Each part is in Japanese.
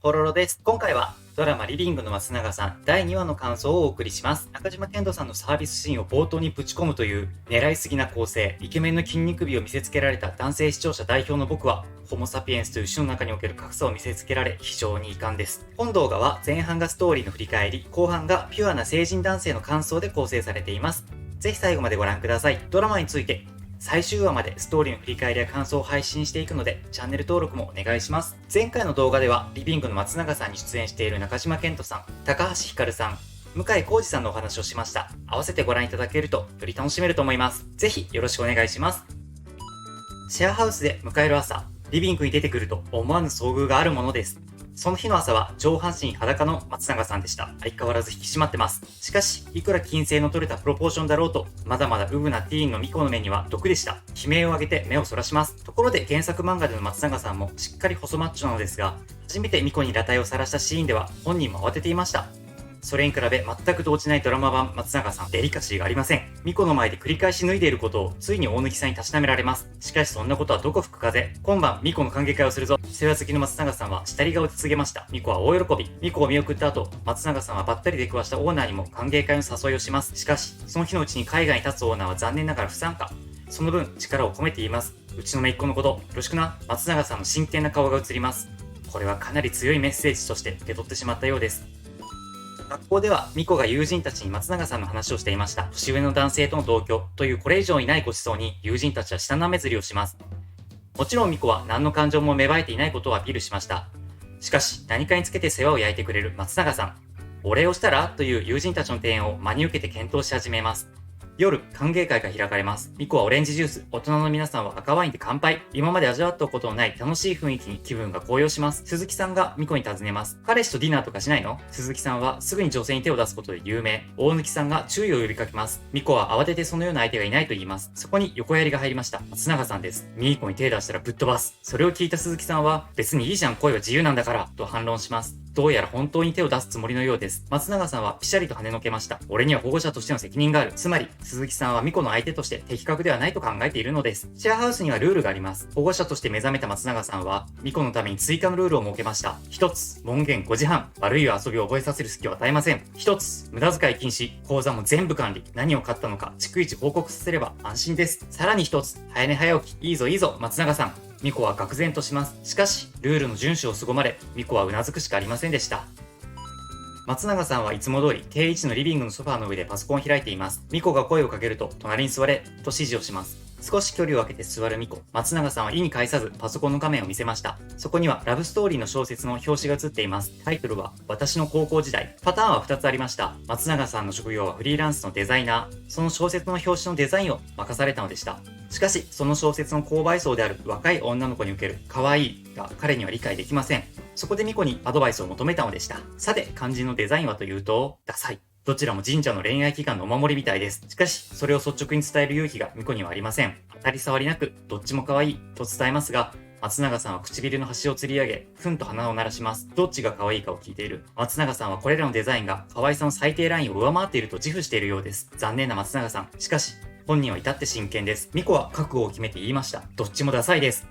ポロロです。今回はドラマリビングの松永さん第2話の感想をお送りします。中島健人さんのサービスシーンを冒頭にぶち込むという狙いすぎな構成、イケメンの筋肉美を見せつけられた男性視聴者代表の僕は、ホモサピエンスという種の中における格差を見せつけられ非常に遺憾です。本動画は前半がストーリーの振り返り、後半がピュアな成人男性の感想で構成されています。ぜひ最後までご覧ください。ドラマについて最終話までストーリーの振り返りや感想を配信していくので、チャンネル登録もお願いします。前回の動画では、リビングの松永さんに出演している中島健人さん、高橋ひかるさん、向井浩二さんのお話をしました。合わせてご覧いただけると、より楽しめると思います。ぜひよろしくお願いします。シェアハウスで迎える朝、リビングに出てくると思わぬ遭遇があるものです。その日の朝は上半身裸の松永さんでした。相変わらず引き締まってます。しかし、いくら金星の取れたプロポーションだろうと、まだまだウブなティーンのミコの目には毒でした。悲鳴を上げて目をそらします。ところで原作漫画での松永さんもしっかり細マッチョなのですが、初めてミコに裸体を晒したシーンでは本人も慌てていました。それに比べ全く動じないドラマ版松永さん、デリカシーがありません。ミコの前で繰り返し脱いでいることをついに大貫さんにたしなめられます。しかしそんなことはどこ吹く風。今晩ミコの歓迎会をするぞ。世話好きの松永さんは下り顔で告げました。ミコは大喜び。ミコを見送った後、松永さんはばったり出くわしたオーナーにも歓迎会の誘いをします。しかし、その日のうちに海外に立つオーナーは残念ながら不参加。その分、力を込めて言います。うちの姪っ子のこと、よろしくな。松永さんの真剣な顔が映ります。これはかなり強いメッセージとして受け取ってしまったようです。学校ではミコが友人たちに松永さんの話をしていました。年上の男性との同居というこれ以上いないごちそうに友人たちは舌なめずりをします。もちろんミコは何の感情も芽生えていないことをアピールしました。しかし何かにつけて世話を焼いてくれる松永さん。お礼をしたらという友人たちの提案を真に受けて検討し始めます。夜、歓迎会が開かれます。ミコはオレンジジュース、大人の皆さんは赤ワインで乾杯。今まで味わったことのない楽しい雰囲気に気分が高揚します。鈴木さんがミコに尋ねます。彼氏とディナーとかしないの？鈴木さんはすぐに女性に手を出すことで有名。大貫さんが注意を呼びかけます。ミコは慌ててそのような相手がいないと言います。そこに横やりが入りました。松永さんです。ミコに手を出したらぶっ飛ばす。それを聞いた鈴木さんは、別にいいじゃん、恋は自由なんだから、と反論します。どうやら本当に手を出すつもりのようです。松永さんはピシャリと跳ねのけました。俺には保護者としての責任がある。つまり、鈴木さんはミコの相手として的確ではないと考えているのです。シェアハウスにはルールがあります。保護者として目覚めた松永さんは、ミコのために追加のルールを設けました。一つ、門限5時半。悪い遊びを覚えさせる隙を与えません。一つ、無駄遣い禁止。口座も全部管理。何を買ったのか、逐一報告させれば安心です。さらに一つ、早寝早起き。いいぞいいぞ、松永さん。ミコは愕然とします。しかし、ルールの遵守を凄まれ、ミコはうなずくしかありませんでした。松永さんはいつも通り定位置のリビングのソファーの上でパソコンを開いています。ミコが声をかけると、隣に座れ、と指示をします。少し距離を空けて座るミコ。松永さんは意に介さずパソコンの画面を見せました。そこにはラブストーリーの小説の表紙が写っています。タイトルは私の高校時代。パターンは2つありました。松永さんの職業はフリーランスのデザイナー。その小説の表紙のデザインを任されたのでした。しかし、その小説の購買層である若い女の子に受ける可愛いが彼には理解できません。そこでミコにアドバイスを求めたのでした。さて、肝心のデザインはというと、ダサい。どちらも神社の恋愛祈願のお守りみたいです。しかし、それを率直に伝える勇気がミコにはありません。当たり障りなく、どっちも可愛いと伝えますが、松永さんは唇の端を釣り上げ、ふんと鼻を鳴らします。どっちが可愛いかを聞いている。松永さんはこれらのデザインが可愛さの最低ラインを上回っていると自負しているようです。残念な松永さん。しかし、本人は至って真剣です。ミコは覚悟を決めて言いました。どっちもダサいです。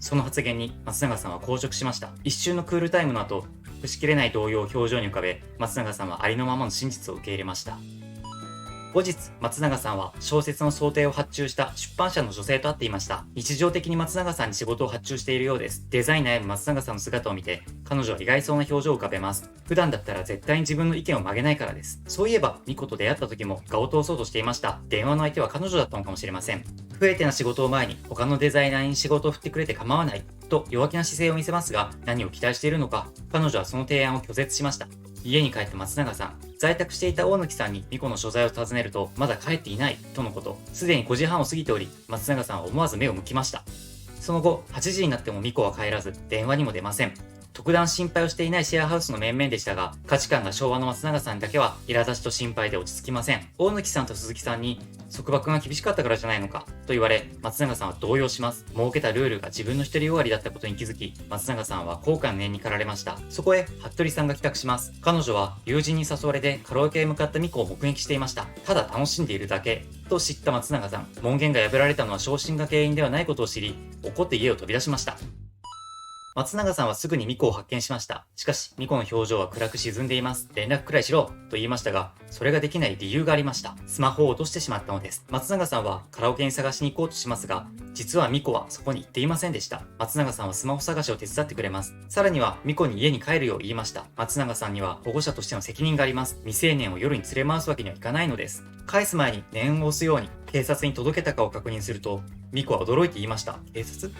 その発言に松永さんは硬直しました。一瞬のクールタイムの後、隠しきれない動揺を表情に浮かべ、松永さんはありのままの真実を受け入れました。後日、松永さんは小説の想定を発注した出版社の女性と会っていました。日常的に松永さんに仕事を発注しているようです。デザイン悩む松永さんの姿を見て、彼女は意外そうな表情を浮かべます。普段だったら絶対に自分の意見を曲げないからです。そういえば、ミコと出会った時も顔を通そうとしていました。電話の相手は彼女だったのかもしれません。不得手な仕事を前に他のデザイナーに仕事を振ってくれて構わないと弱気な姿勢を見せますが、何を期待しているのか、彼女はその提案を拒絶しました。家に帰った松永さん、在宅していた大貫さんにミコの所在を尋ねると、まだ帰っていないとのこと。すでに5時半を過ぎており、松永さんは思わず目を向きました。その後、8時になってもミコは帰らず、電話にも出ません。特段心配をしていないシェアハウスの面々でしたが、価値観が昭和の松永さんだけは苛立ちと心配で落ち着きません。大貫さんと鈴木さんに、束縛が厳しかったからじゃないのかと言われ、松永さんは動揺します。設けたルールが自分の独りよがりだったことに気づき、松永さんは後悔の念に駆られました。そこへ服部さんが帰宅します。彼女は友人に誘われてカラオケへ向かったミコを目撃していました。ただ楽しんでいるだけと知った松永さん、門限が破られたのは昇進が原因ではないことを知り、怒って家を飛び出しました。松永さんはすぐにミコを発見しました。しかし、ミコの表情は暗く沈んでいます。連絡くらいしろと言いましたが、それができない理由がありました。スマホを落としてしまったのです。松永さんはカラオケに探しに行こうとしますが、実はミコはそこに行っていませんでした。松永さんはスマホ探しを手伝ってくれます。さらには、ミコに家に帰るよう言いました。松永さんには保護者としての責任があります。未成年を夜に連れ回すわけにはいかないのです。返す前に念を押すように警察に届けたかを確認すると、ミコは驚いて言いました。警察？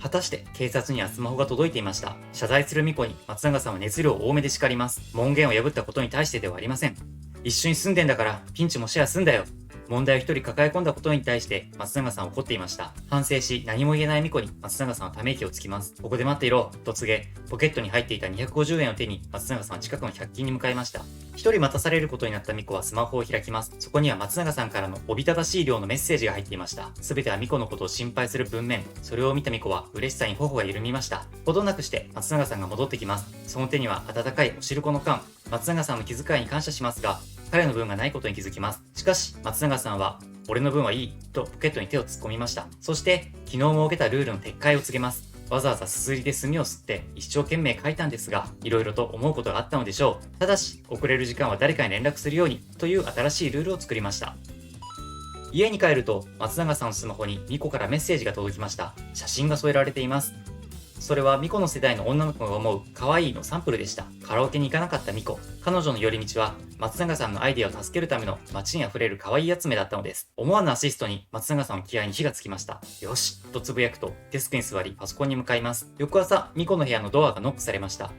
果たして警察にはスマホが届いていました。謝罪するミコに松永さんは熱量多めで叱ります。門限を破ったことに対してではありません。一緒に住んでんだからピンチもシェアすんだよ。問題を一人抱え込んだことに対して松永さんは怒っていました。反省し何も言えないミコに松永さんはため息をつきます。ここで待っていろと告げ、ポケットに入っていた250円を手に松永さんは近くの100均に向かいました。一人待たされることになったミコはスマホを開きます。そこには松永さんからのおびただしい量のメッセージが入っていました。すべてはミコのことを心配する文面。それを見たミコは嬉しさに頬が緩みました。ほどなくして松永さんが戻ってきます。その手には温かいおしるこの缶。松永さんの気遣いに感謝しますが、彼の分がないことに気づきます。しかし松永さんは俺の分はいいとポケットに手を突っ込みました。そして昨日設けたルールの撤回を告げます。わざわざすすりで炭を吸って一生懸命書いたんですが、色々と思うことがあったのでしょう。ただし遅れる時間は誰かに連絡するようにという新しいルールを作りました。家に帰ると松永さんのスマホにミコからメッセージが届きました。写真が添えられています。それはミコの世代の女の子が思う可愛いのサンプルでした。カラオケに行かなかったミコ。彼女の寄り道は松永さんのアイデアを助けるための街に溢れる可愛い集めだったのです。思わぬアシストに松永さんの気合に火がつきました。よしとつぶやくとデスクに座りパソコンに向かいます。翌朝、ミコの部屋のドアがノックされました。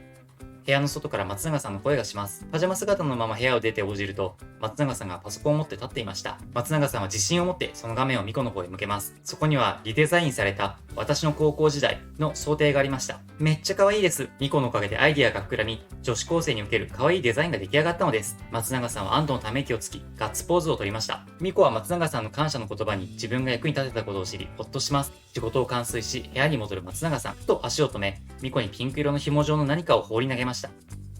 部屋の外から松永さんの声がします。パジャマ姿のまま部屋を出て応じると、松永さんがパソコンを持って立っていました。松永さんは自信を持ってその画面をミコの方へ向けます。そこにはリデザインされた私の高校時代の想定がありました。めっちゃ可愛いです。ミコのおかげでアイディアが膨らみ、女子高生に受ける可愛いデザインが出来上がったのです。松永さんは安堵のため息をつき、ガッツポーズを取りました。ミコは松永さんの感謝の言葉に自分が役に立てたことを知り、ほっとします。仕事を完遂し、部屋に戻る松永さん。ふと足を止め、ミコにピンク色の紐状の何かを放り投げました。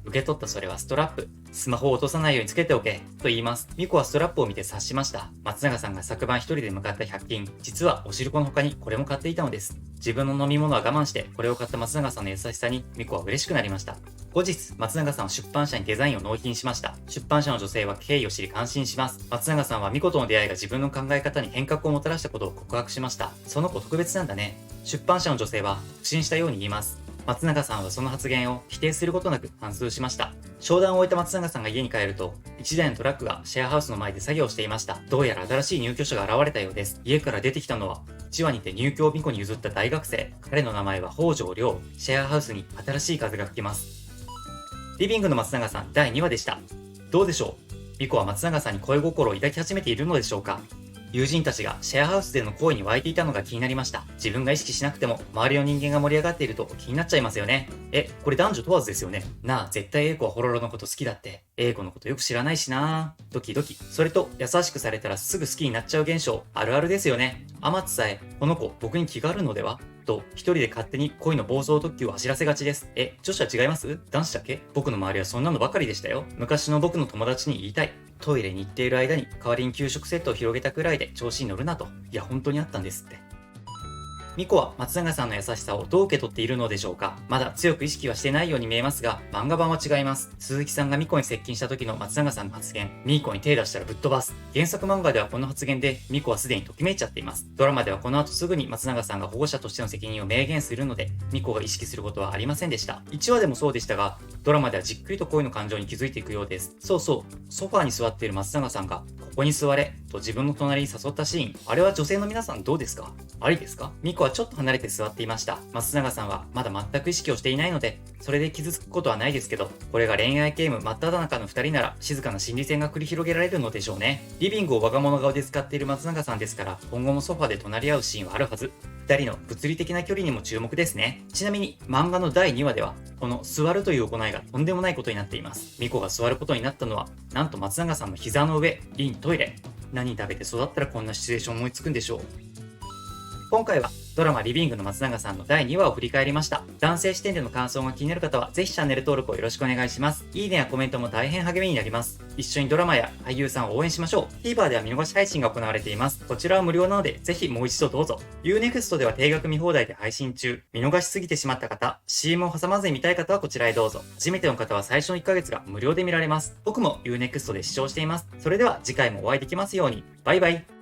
受け取ったそれはストラップ。スマホを落とさないようにつけておけ。と言います。ミコはストラップを見て察しました。松永さんが昨晩一人で向かった100均。実はおしるこの他にこれも買っていたのです。自分の飲み物は我慢してこれを買った松永さんの優しさにミコは嬉しくなりました。後日、松永さんは出版社にデザインを納品しました。出版社の女性は経緯を知り感心します。松永さんはミコとの出会いが自分の考え方に変革をもたらしたことを告白しました。その子特別なんだね。出版社の女性は不審したように言います。松永さんはその発言を否定することなく反芻しました。商談を終えた松永さんが家に帰ると、1台のトラックがシェアハウスの前で作業をしていました。どうやら新しい入居者が現れたようです。家から出てきたのは、1話にて入居をミコに譲った大学生。彼の名前は北条亮。シェアハウスに新しい風が吹きます。リビングの松永さん第2話でした。どうでしょう？ミコは松永さんに恋心を抱き始めているのでしょうか？友人たちがシェアハウスでの行為に湧いていたのが気になりました。自分が意識しなくても周りの人間が盛り上がっていると気になっちゃいますよね。これ男女問わずですよね。なあ、絶対英子はホロロのこと好きだって。英子のことよく知らないしな。ドキドキ。それと、優しくされたらすぐ好きになっちゃう現象。あるあるですよね。天津さえ、この子、僕に気があるのではと、一人で勝手に恋の暴走特急を走らせがちです。女子は違います？男子だけ？僕の周りはそんなのばかりでしたよ。昔の僕の友達に言いたい。トイレに行っている間に代わりに給食セットを広げたくらいで調子に乗るなと。いや、本当にあったんですって。ミコは松永さんの優しさをどう受け取っているのでしょうか。まだ強く意識はしてないように見えますが、漫画版は違います。鈴木さんがミコに接近した時の松永さんの発言、ミコに手出したらぶっ飛ばす。原作漫画ではこの発言でミコはすでにときめいちゃっています。ドラマではこの後すぐに松永さんが保護者としての責任を明言するので、ミコが意識することはありませんでした。1話でもそうでしたが、ドラマではじっくりと恋の感情に気づいていくようです。そうそう、ソファーに座っている松永さんが、ここに座れと自分の隣に誘ったシーン、あれは女性の皆さんどうですか？ありですか？ミコはちょっと離れて座っていました。松永さんはまだ全く意識をしていないので、それで傷つくことはないですけど、これが恋愛ゲーム真っ只中の2人なら静かな心理戦が繰り広げられるのでしょうね。リビングを我が物顔で使っている松永さんですから、今後もソファで隣り合うシーンはあるはず。2人の物理的な距離にも注目ですね。ちなみに漫画の第2話では、この座るという行いがとんでもないことになっています。ミコが座ることになったのは、なんと松永さんの膝の上、リントイレ。何食べて育ったらこんなシチュエーション思いつくんでしょう。今回はドラマリビングの松永さんの第2話を振り返りました。男性視点での感想が気になる方は、ぜひチャンネル登録をよろしくお願いします。いいねやコメントも大変励みになります。一緒にドラマや俳優さんを応援しましょう。TVer では見逃し配信が行われています。こちらは無料なので、ぜひもう一度どうぞ。Unext では定額見放題で配信中。見逃しすぎてしまった方、CM を挟まずに見たい方はこちらへどうぞ。初めての方は最初の1ヶ月が無料で見られます。僕も Unext で視聴しています。それでは次回もお会いできますように。バイバイ。